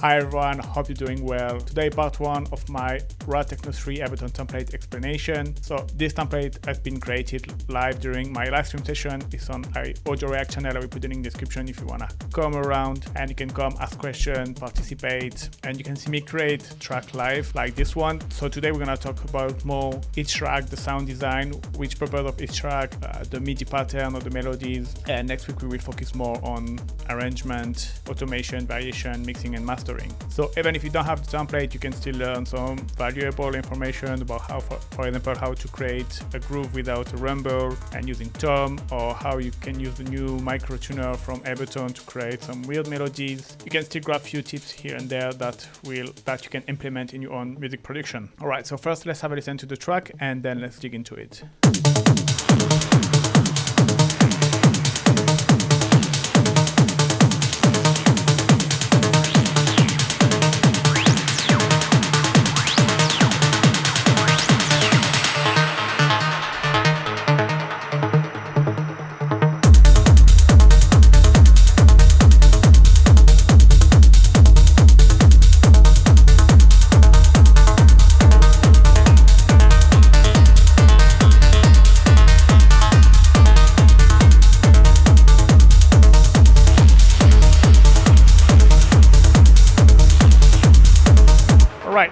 Hi everyone, hope you're doing well. Today part 1 of my Raw Techno 3 Ableton template explanation. So this template has been created live during my live stream session. It's on my Audio React channel. I will put it in the description if you wanna come around, and you can come ask questions, participate, and you can see me create track live like this one. So today we're gonna talk about more each track, the sound design, which purpose of each track, the MIDI pattern of the melodies, and next week we will focus more on arrangement, automation, variation, mixing and mastering. So even if you don't have the template, you can still learn some valuable information about how, for example, how to create a groove without a rumble and using tom, or how you can use the new micro tuner from Ableton to create some weird melodies. You can still grab a few tips here and there that you can implement in your own music production. All right, so first let's have a listen to the track and then let's dig into it.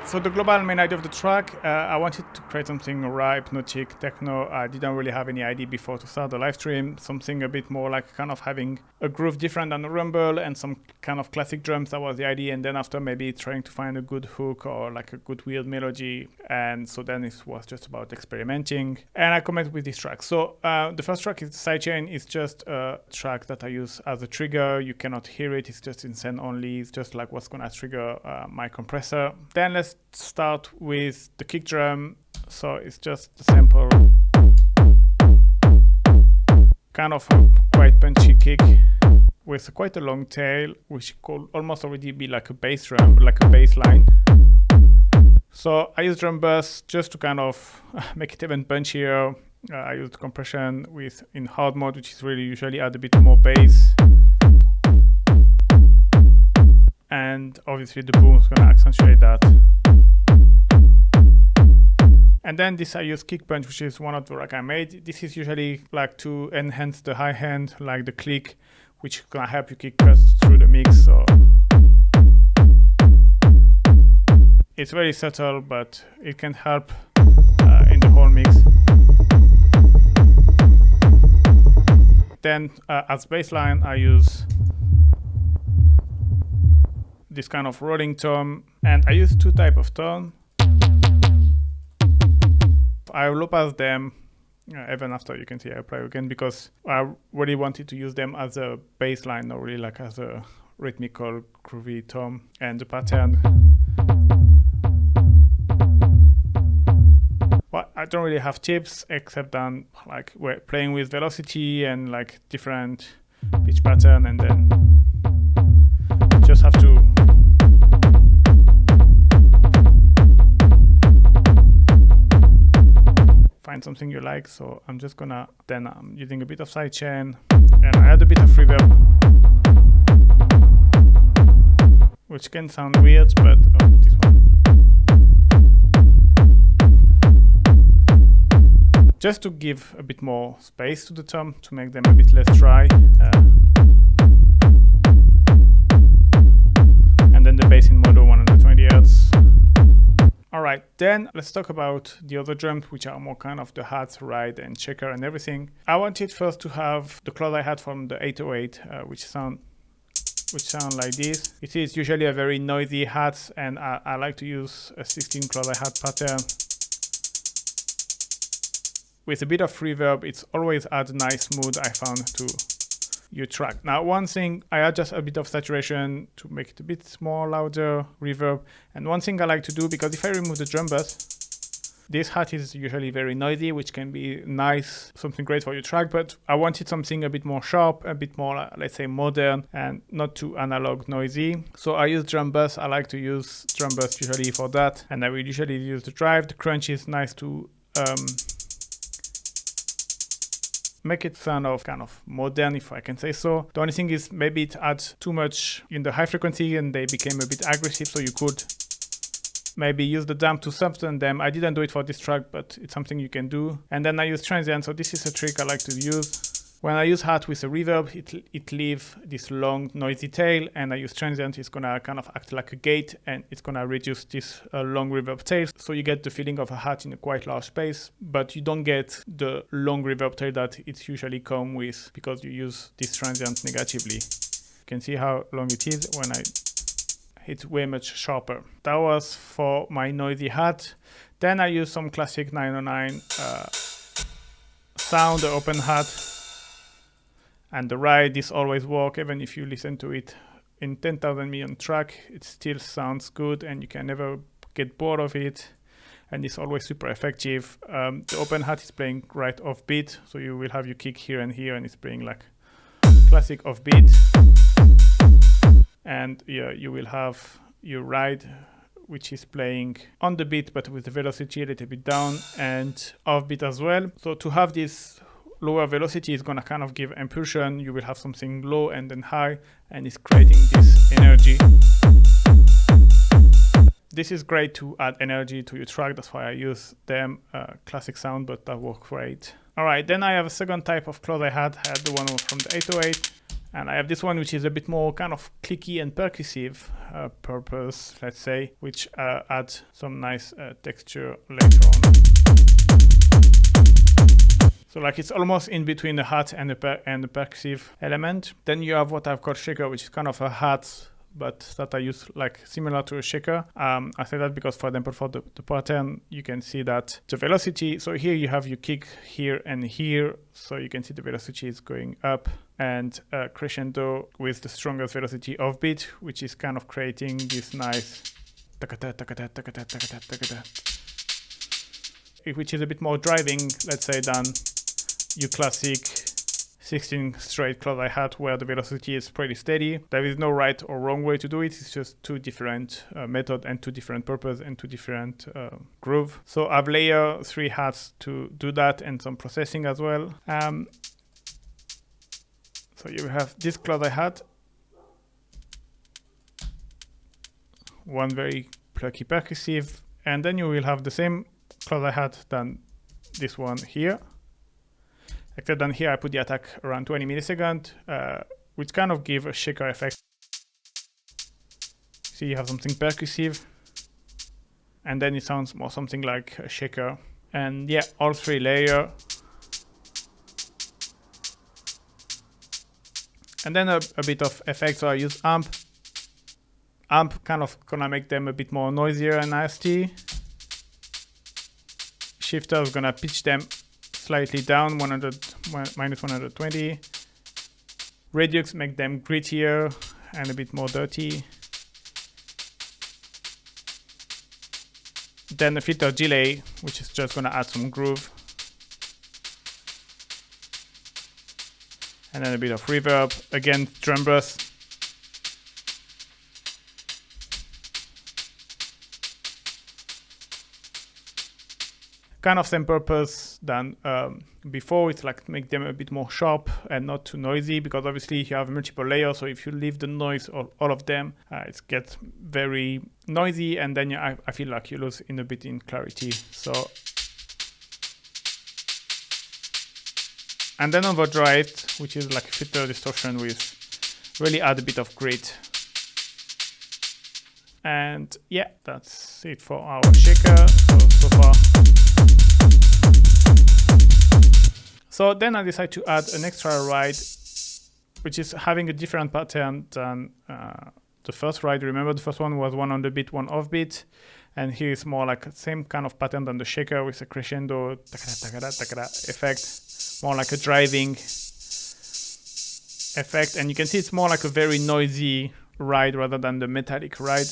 So the global main idea of the track, I wanted to create something raw, hypnotic, techno. I didn't really have any idea before to start the live stream. Something a bit more like kind of having a groove different than a rumble and some kind of classic drums. That was the idea. And then after maybe trying to find a good hook or like a good weird melody. And so then it was just about experimenting. And I commented with this track. So the first track is Sidechain. It's just a track that I use as a trigger. You cannot hear it. It's just in send only. It's just like what's going to trigger my compressor. Then let's start with the kick drum. So it's just the sample, kind of a quite punchy kick with quite a long tail, which could almost already be like a bass drum, like a bass line. So I use drum bus just to kind of make it even punchier. I use compression in hard mode, which is really usually add a bit more bass. And obviously the boom is going to accentuate that. And then this I use kick punch, which is one of the rack I made. This is usually like to enhance the high end, like the click, which is going to help you kick us through the mix. So it's very subtle, but it can help in the whole mix. Then as bassline, I use this kind of rolling tom, and I use two types of tom. I low pass them even after, you can see I play again, because I really wanted to use them as a bass line, not really like as a rhythmical groovy tom. And the pattern, well, I don't really have tips except then like we're playing with velocity and like different pitch pattern, and then just have to find something you like. So I'm just gonna, then I'm using a bit of sidechain and I add a bit of reverb, which can sound weird, but this one. Just to give a bit more space to the tom, to make them a bit less dry. And then the bass in mono 120 Hz. Alright, then let's talk about the other drums, which are more kind of the hats, ride and checker and everything. I wanted first to have the claws I had from the 808, which sound like this. It is usually a very noisy hat, and I like to use a 16 claws I had pattern. With a bit of reverb, it's always adds a nice mood, I found, to your track. Now, one thing, I add just a bit of saturation to make it a bit more louder, reverb. And one thing I like to do, because if I remove the drum bus, this hat is usually very noisy, which can be nice, something great for your track, but I wanted something a bit more sharp, a bit more, let's say, modern, and not too analog noisy. So I use drum bus. I like to use drum bus usually for that, and I will usually use the drive. The crunch is nice to make it sound of kind of modern, if I can say so. The only thing is maybe it adds too much in the high frequency and they became a bit aggressive, so you could maybe use the dump to soften them. I didn't do it for this track, but it's something you can do. And then I use transient, so this is a trick I like to use. When I use hat with a reverb, it leaves this long noisy tail, and I use transient, it's gonna kind of act like a gate, and it's gonna reduce this long reverb tail. So you get the feeling of a hat in a quite large space, but you don't get the long reverb tail that it usually comes with because you use this transient negatively. You can see how long it is when I hit way much sharper. That was for my noisy hat. Then I use some classic 909 sound, the open hat. And the ride, this always works, even if you listen to it in 10,000 million track, it still sounds good and you can never get bored of it. And it's always super effective. The open hat is playing right off beat, so you will have your kick here, and it's playing like classic off beat. And yeah, you will have your ride, which is playing on the beat, but with the velocity a little bit down and off beat as well. So to have this lower velocity is gonna kind of give impulsion. You will have something low and then high, and it's creating this energy. This is great to add energy to your track. That's why I use them. Classic sound, but that works great. All right, then I have a second type of close I had the one from the 808. And I have this one, which is a bit more kind of clicky and percussive purpose, let's say, which adds some nice texture later on. So like it's almost in between the hat and the percussive element. Then you have what I've called shaker, which is kind of a hat, but that I use like similar to a shaker. I say that because, for example, for the pattern, you can see that the velocity. So here you have your kick here and here. So you can see the velocity is going up and crescendo with the strongest velocity of beat, which is kind of creating this nice which is a bit more driving, let's say, than your classic 16 straight close hi-hat where the velocity is pretty steady. There is no right or wrong way to do it. It's just two different methods and two different purpose and two different groove. So I've layered 3 hats to do that and some processing as well. So you have this close hi-hat, one very plucky percussive, and then you will have the same close hi-hat than this one here. Except then here I put the attack around 20 milliseconds, which kind of give a shaker effect. See, you have something percussive, and then it sounds more something like a shaker. And yeah, all 3 layers. And then a bit of effect, so I use amp. Amp kind of gonna make them a bit more noisier and nasty. Shifter is gonna pitch them slightly down, minus 120. Redux make them grittier and a bit more dirty. Then a filter delay, which is just gonna add some groove. And then a bit of reverb, again drum burst. Kind of same purpose than before. It's like make them a bit more sharp and not too noisy, because obviously you have multiple layers, so if you leave the noise all of them, it gets very noisy, and then I feel like you lose in a bit in clarity. So, and then overdrive, which is like a filter distortion with really add a bit of grit. And yeah, that's it for our shaker so far. So then I decided to add an extra ride, which is having a different pattern than the first ride. Remember, the first one was one on the beat, one off beat. And here is more like the same kind of pattern than the shaker with a crescendo effect, more like a driving effect. And you can see it's more like a very noisy ride rather than the metallic ride.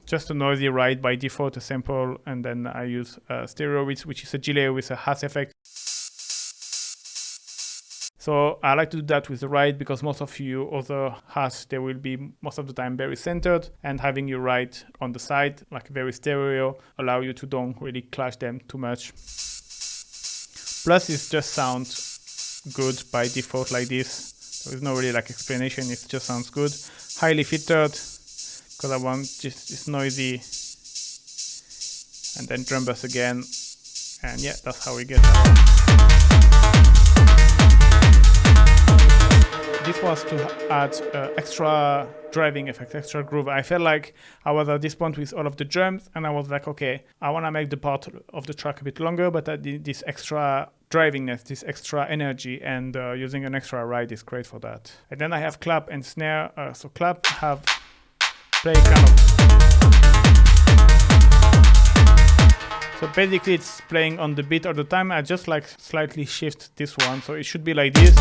Just a noisy ride by default, a sample, and then I use stereo, which is a delay with a hash effect. So I like to do that with the ride because most of your other hats, they will be most of the time very centered, and having your ride on the side, like very stereo, allow you to don't really clash them too much. Plus it just sounds good by default like this. There is no really like explanation, it just sounds good. Highly filtered, because I want just it's noisy. And then drum bass again. And yeah, that's how we get that. This was to add extra driving effect, extra groove. I felt like I was at this point with all of the drums, and I was like, okay, I want to make the part of the track a bit longer, but I did this extra drivingness, this extra energy, and using an extra ride is great for that. And then I have clap and snare. So clap have play kind of. So basically it's playing on the beat all the time. I just like slightly shift this one, so it should be like this.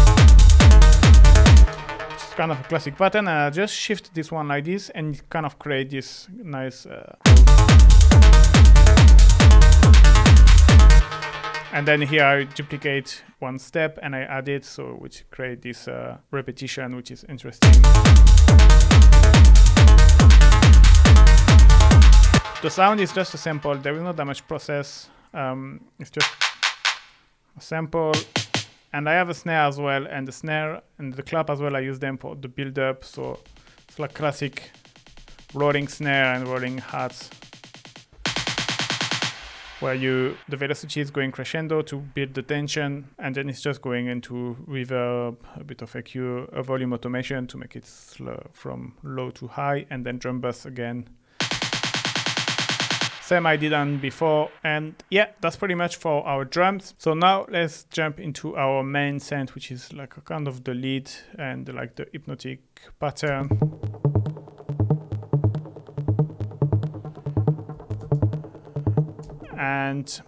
It's kind of a classic pattern, and I just shift this one like this and kind of create this nice and then here I duplicate one step and I add it, so which create this repetition, which is interesting. The sound is just a sample. There is not that much process. It's just a sample. And I have a snare as well, and the snare and the clap as well, I use them for the build up. So it's like classic rolling snare and rolling hats, where the velocity is going crescendo to build the tension, and then it's just going into reverb, a bit of EQ, a volume automation to make it slow from low to high, and then drum bass again. Same I did on before, and yeah, that's pretty much for our drums. So now let's jump into our main synth, which is like a kind of the lead and like the hypnotic pattern. And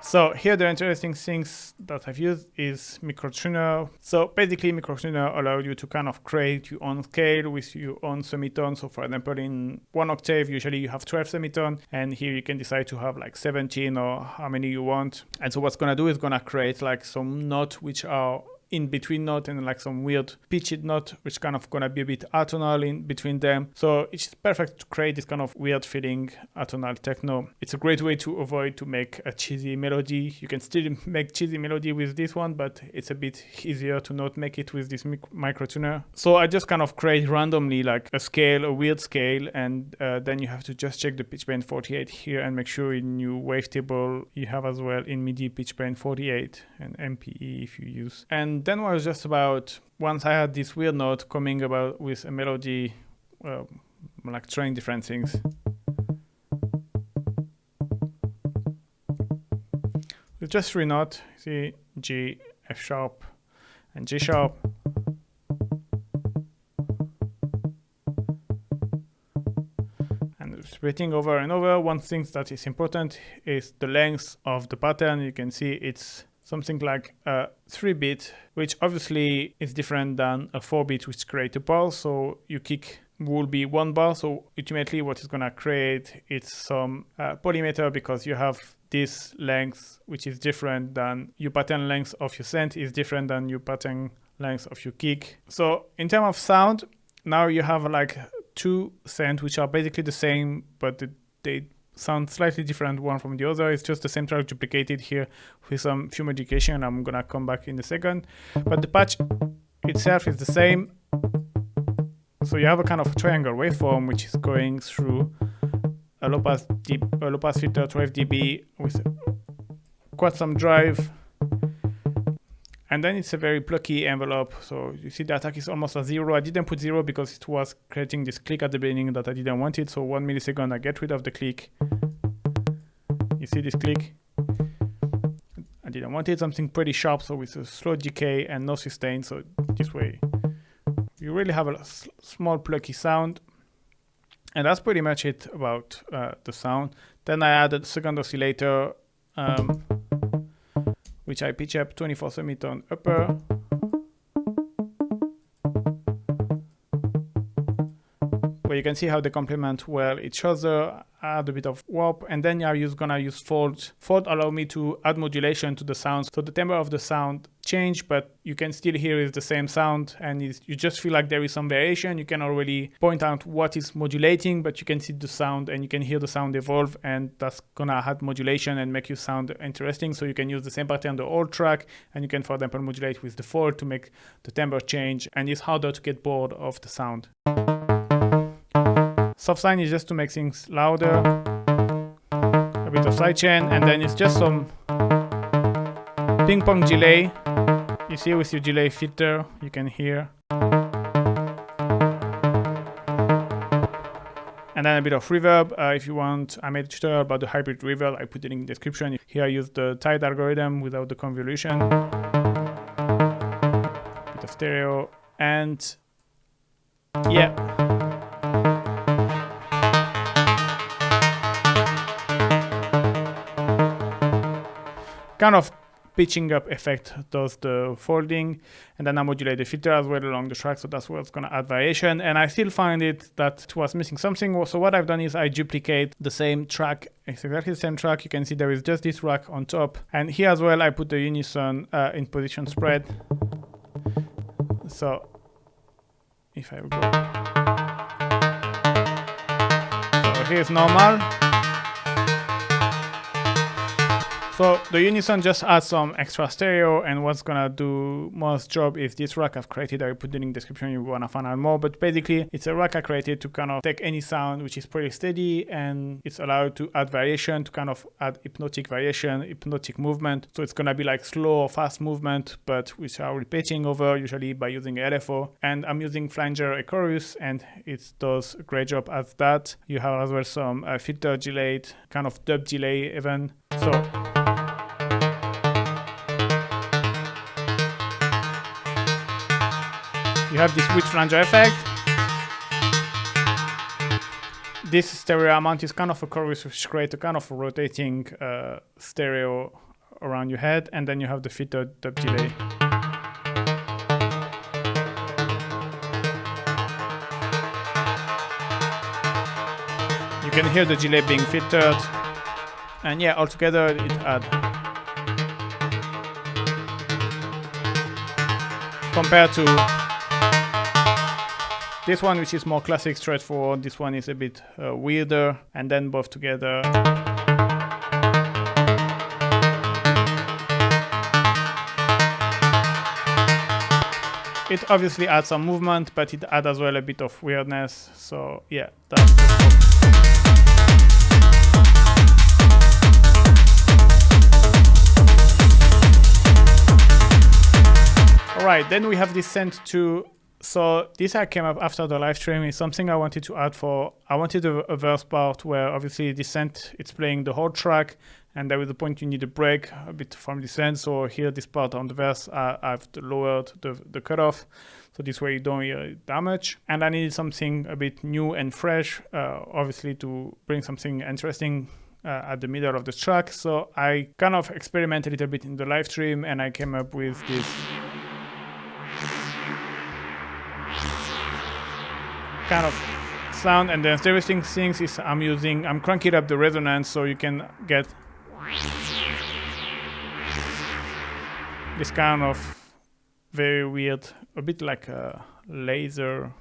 so here the interesting things that I've used is microtuner. So basically microtuner allows you to kind of create your own scale with your own semitone. So for example, in 1 octave, usually you have 12 semitone, and here you can decide to have like 17 or how many you want. And so what's gonna do is gonna create like some notes which are in between note and like some weird pitched note, which kind of gonna be a bit atonal in between them. So it's perfect to create this kind of weird feeling atonal techno. It's a great way to avoid to make a cheesy melody. You can still make cheesy melody with this one, but it's a bit easier to not make it with this microtuner. So I just kind of create randomly like a scale, a weird scale, and then you have to just check the pitch bend 48 here and make sure in your wavetable you have as well in MIDI pitch bend 48 and MPE if you use. And then was just about, once I had this weird note coming about with a melody, like trying different things. It's just 3 notes, C, G, F sharp, and G sharp. And repeating over and over. One thing that is important is the length of the pattern. You can see it's something like a 3-bit, which obviously is different than a 4-bit, which creates a bar. So your kick will be 1 bar. So ultimately what it's gonna create is some polymeter, because you have this length, which is different than your pattern length of your synth is different than your pattern length of your kick. So in terms of sound, now you have like 2 synths, which are basically the same, but they sound slightly different one from the other. It's just the same track duplicated here with some few modification. I'm gonna come back in a second, but the patch itself is the same. So you have a kind of triangle waveform which is going through a low pass filter 12 dB with quite some drive, and then it's a very plucky envelope. So you see the attack is almost a 0. I didn't put 0 because it was creating this click at the beginning that I didn't want it. So 1 millisecond, I get rid of the click. You see this click? I didn't want it. Something pretty sharp, so with a slow decay and no sustain. So this way, you really have a small plucky sound. And that's pretty much it about the sound. Then I added second oscillator, which I pitch up 24 semitone upper. where you can see how they complement well each other, add a bit of warp, and then you're gonna use fold. Fold allow me to add modulation to the sound, so the timbre of the sound change, but you can still hear it's the same sound, and you just feel like there is some variation. You can already point out what is modulating, but you can see the sound and you can hear the sound evolve, and that's gonna add modulation and make you sound interesting. So you can use the same pattern on the old track, and you can, for example, modulate with the fold to make the timbre change, and it's harder to get bored of the sound. Soft sign is just to make things louder, a bit of sidechain, and then it's just some ping pong delay. You see with your delay filter, you can hear. And then a bit of reverb. If you want, I made a tutorial about the hybrid reverb. I put it in the description. Here I use the Tide algorithm without the convolution. Bit of stereo, and yeah. Kind of pitching up effect does the folding, and then I modulate the filter as well along the track, so that's what's going to add variation. And I still find it that it was missing something, so what I've done is I duplicate the same track. It's exactly the same track. You can see there is just this rack on top, and here as well I put the unison in position spread. So if I go, so here's normal. So the unison just adds some extra stereo, and what's gonna do most job is this rack I've created. I will put it in the description if you wanna find out more, but basically it's a rack I created to kind of take any sound which is pretty steady, and it's allowed to add variation, to kind of add hypnotic variation, hypnotic movement. So it's gonna be like slow or fast movement, but which are repeating over, usually by using LFO. And I'm using Flanger Chorus, and it does a great job at that. You have as well some filter delayed, kind of dub delay even. So you have this with flanger effect. This stereo amount is kind of a chorus which creates a kind of rotating stereo around your head, and then you have the filter dub delay. You can hear the delay being filtered, and yeah, altogether it adds. Compared to this one, which is more classic, straightforward, this one is a bit weirder, and then both together. It obviously adds some movement, but it adds as well a bit of weirdness. So yeah, that's the Alright, then we have this Synth 2. So this came up after the live stream. Is something I wanted to add for. I wanted a verse part where obviously the Synth, it's playing the whole track, and there was a point you need a break a bit from the Synth. So here, this part on the verse, I've lowered the cutoff, so this way you don't hear it that much. And I needed something a bit new and fresh, obviously to bring something interesting at the middle of the track. So I kind of experimented a little bit in the live stream, and I came up with this kind of sound. And the interesting thing is I'm cranking up the resonance, so you can get this kind of very weird, a bit like a laser.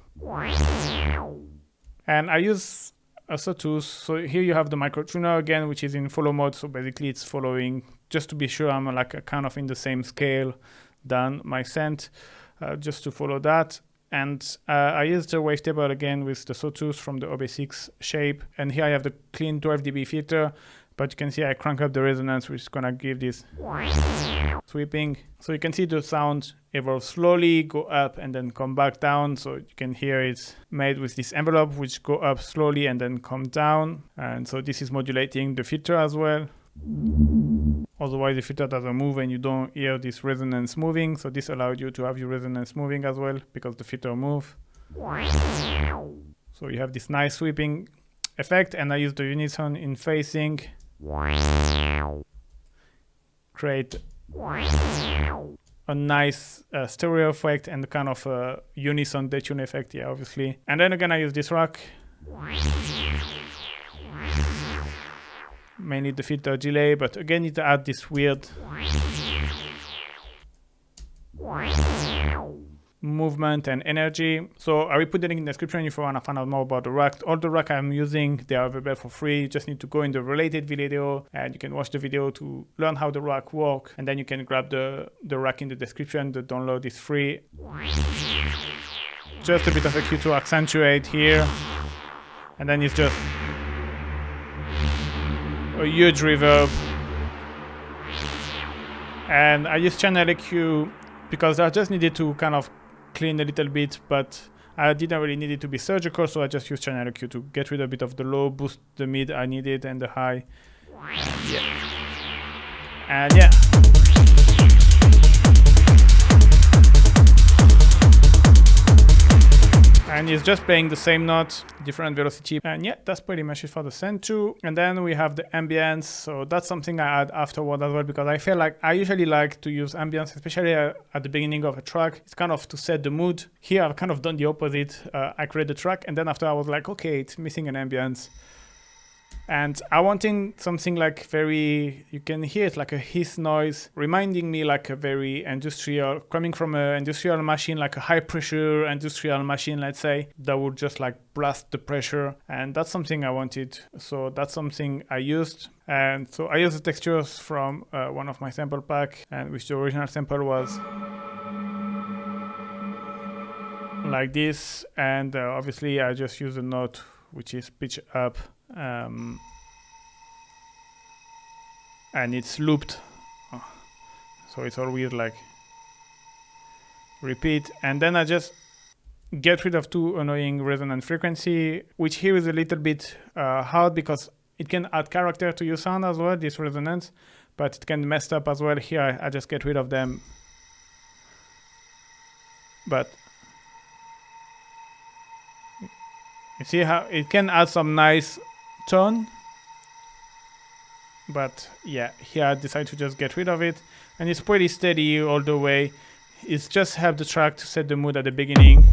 And I use also tools. So here you have the micro tuner again, which is in follow mode. So basically it's following, just to be sure I'm like a kind of in the same scale than my Synth, just to follow that. And I used the wavetable again with the sawtooth from the OB6 shape. And here I have the clean 12 dB filter, but you can see I crank up the resonance, which is gonna give this sweeping. So you can see the sound evolve slowly, go up and then come back down. So you can hear it's made with this envelope, which go up slowly and then come down. And so this is modulating the filter as well. Otherwise the filter doesn't move and you don't hear this resonance moving. So this allows you to have your resonance moving as well because the filter move. So you have this nice sweeping effect, and I use the unison in phasing. Create a nice stereo effect and kind of a unison detune effect, yeah, obviously. And then again I use this rack Mainly the filter delay, but again it adds this weird movement and energy. So I will put the link in the description if you want to find out more about the rack. All the rack I'm using, they are available for free. You just need to go in the related video and you can watch the video to learn how the rack works, and then you can grab the rack in the description. The download is free. Just a bit of a cue to accentuate here, and then it's just a huge reverb. And I use channel EQ because I just needed to kind of clean a little bit, but I didn't really need it to be surgical, so I just used channel EQ to get rid of a bit of the low, boost the mid I needed, and the high. And yeah. And it's just playing the same note, different velocity. And yeah, that's pretty much it for the Synth 2. And then we have the ambience. So that's something I add afterward as well, because I feel like I usually like to use ambience, especially at the beginning of a track. It's kind of to set the mood. Here I've kind of done the opposite. I create the track, and then after I was like, okay, it's missing an ambience. And I wanted something like very, you can hear it like a hiss noise, reminding me like a very industrial, coming from an industrial machine, like a high pressure industrial machine, let's say, that would just like blast the pressure. And that's something I wanted. So that's something I used. And so I used the textures from one of my sample pack, and which the original sample was like this. And obviously I just use a note, which is pitch up. And it's looped, so it's always like repeat. And then I just get rid of two annoying resonant frequency, which here is a little bit hard because it can add character to your sound as well, this resonance, but it can mess up as well. Here I just get rid of them, but you see how it can add some nice tone. But yeah, here I decided to just get rid of it, and it's pretty steady all the way. It's just help the track to set the mood at the beginning.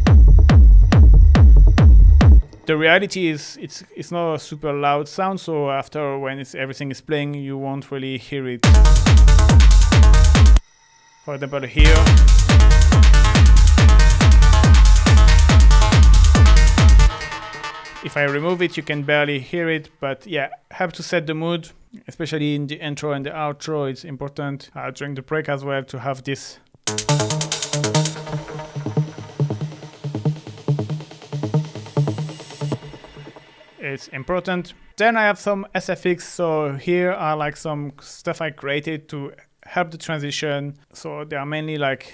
The reality is it's not a super loud sound, so after when everything is playing, you won't really hear it. For example, here. If I remove it, you can barely hear it, but yeah, help to set the mood, especially in the intro and the outro. It's important during the break as well to have this. It's important. Then I have some SFX. So here are like some stuff I created to help the transition. So they are mainly like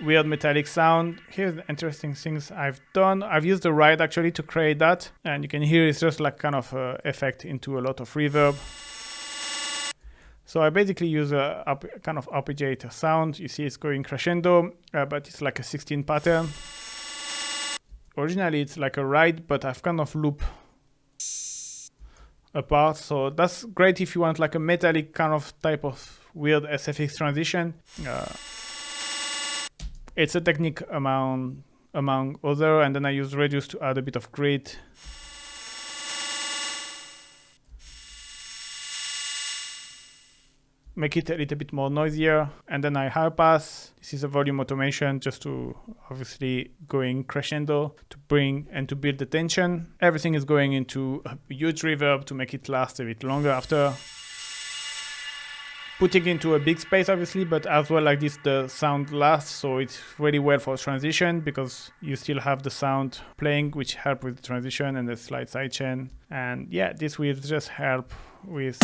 weird metallic sound. Here's the interesting things I've done. I've used the ride actually to create that, and you can hear it's just like kind of effect into a lot of reverb. So I basically use a kind of arpeggiator sound. You see it's going crescendo, but it's like a 16 pattern. Originally it's like a ride, but I've kind of looped apart. So that's great if you want like a metallic kind of type of weird SFX transition. It's a technique among other, and then I use reduce to add a bit of grit. Make it a little bit more noisier, and then I high pass. This is a volume automation just to obviously going crescendo to bring and to build the tension. Everything is going into a huge reverb to make it last a bit longer after. Putting into a big space obviously, but as well like this the sound lasts, so it's really well for transition because you still have the sound playing, which help with the transition and the slight sidechain. And yeah, this will just help with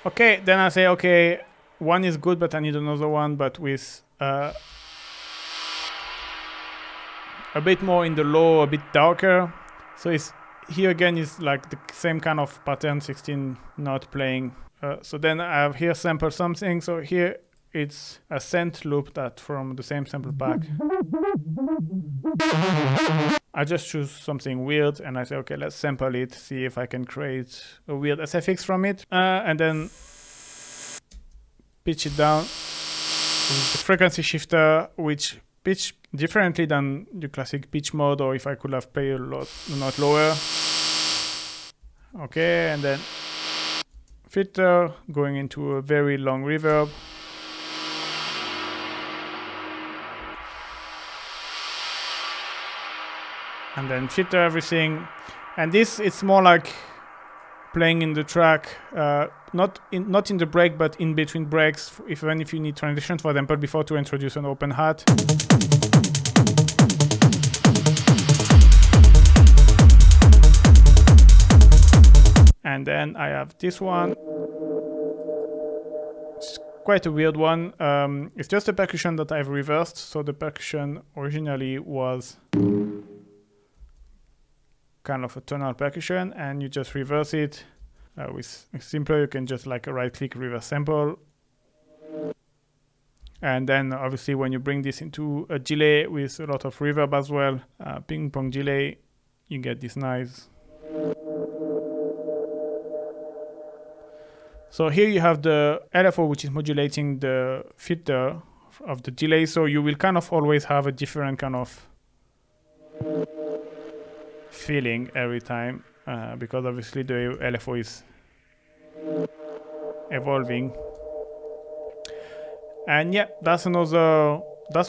okay, then I say okay, one is good but I need another one, but with a bit more in the low, a bit darker. So it's here again is like the same kind of pattern, 16 note playing. So then I have here sample something. So here it's a synth loop that from the same sample pack. I just choose something weird and I say, okay, let's sample it, see if I can create a weird SFX from it, and then pitch it down with the frequency shifter, which pitch differently than the classic pitch mode, or if I could have played a note lower. Okay, and then filter going into a very long reverb. And then filter everything. And this, it's more like playing in the track, not in the break, but in between breaks, even if you need transitions, for example, before to introduce an open hat. And then I have this one. It's quite a weird one. It's just a percussion that I've reversed. So the percussion originally was kind of a tonal percussion, and you just reverse it. With simpler, you can just like a right click reverse sample. And then obviously when you bring this into a delay with a lot of reverb as well, ping pong delay, you get this nice. So here you have the LFO, which is modulating the filter of the delay. So you will kind of always have a different kind of feeling every time, because obviously the LFO is evolving. And yeah, that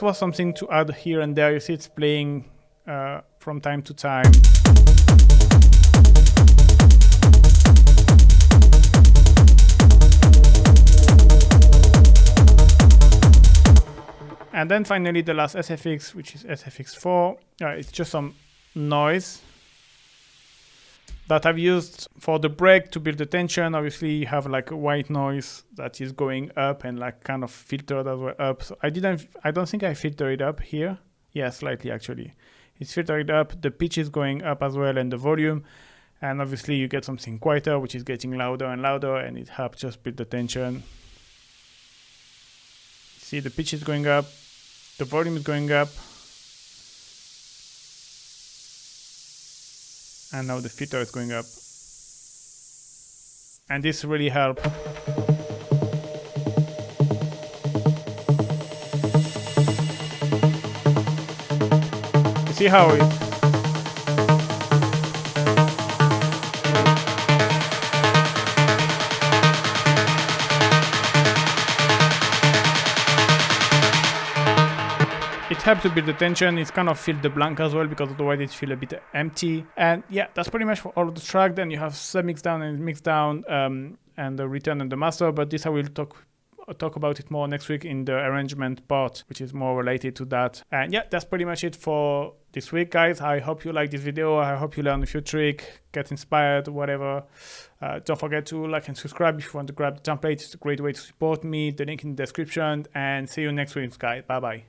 was something to add here and there. You see it's playing from time to time. And then finally the last SFX, which is SFX4. It's just some noise that I've used for the break to build the tension. Obviously you have like a white noise that is going up and like kind of filtered as well up. So I don't think I filtered it up here. Yeah, slightly actually. It's filtered up, the pitch is going up as well, and the volume. And obviously you get something quieter, which is getting louder and louder, and it helps just build the tension. See, the pitch is going up, the volume is going up. And now the filter is going up. And this really helps. You see how it... It helps to build the tension. It's kind of fill the blank as well, because otherwise it feels a bit empty. And yeah, that's pretty much for all of the track. Then you have sub mix down and mix down, and the return and the master. But this I will talk about it more next week in the arrangement part, which is more related to that. And yeah, that's pretty much it for this week, guys. I hope you like this video. I hope you learn a few tricks, get inspired, whatever. Don't forget to like and subscribe if you want to grab the template. It's a great way to support me. The link in the description. And see you next week, guys. Bye bye.